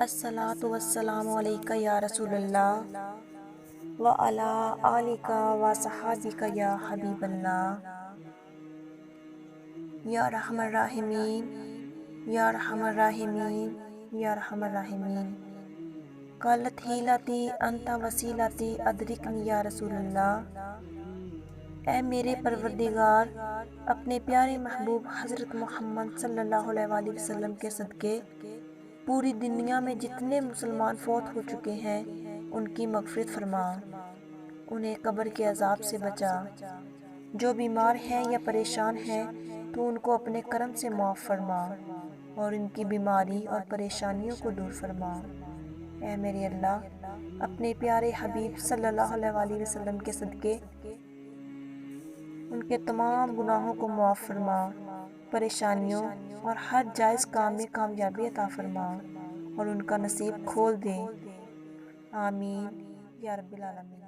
الصلاۃ والسلام علیکہ یا رسول اللہ وعلی آلکہ وصحابکہ یا حبیب اللہ۔ یا ارحم الراحمین یا ارحم الراحمین یا ارحم الراحمین۔ قالت حیلتی انت وسیلتی ادرکنی یا رسول اللہ۔ اے میرے پروردگار، اپنے پیارے محبوب حضرت محمد صلی اللہ علیہ وآلہ وسلم کے صدقے پوری دنیا میں جتنے مسلمان فوت ہو چکے ہیں ان کی مغفرت فرما، انہیں قبر کے عذاب سے بچا، جو بیمار ہیں یا پریشان ہیں تو ان کو اپنے کرم سے معاف فرما اور ان کی بیماری اور پریشانیوں کو دور فرما۔ اے میرے اللہ، اپنے پیارے حبیب صلی اللہ علیہ وآلہ وسلم کے صدقے ان کے تمام گناہوں کو معاف فرما، پریشانیوں اور ہر جائز کام میں کامیابی عطا فرما اور ان کا نصیب کھول دے۔ آمین یا رب العالمین۔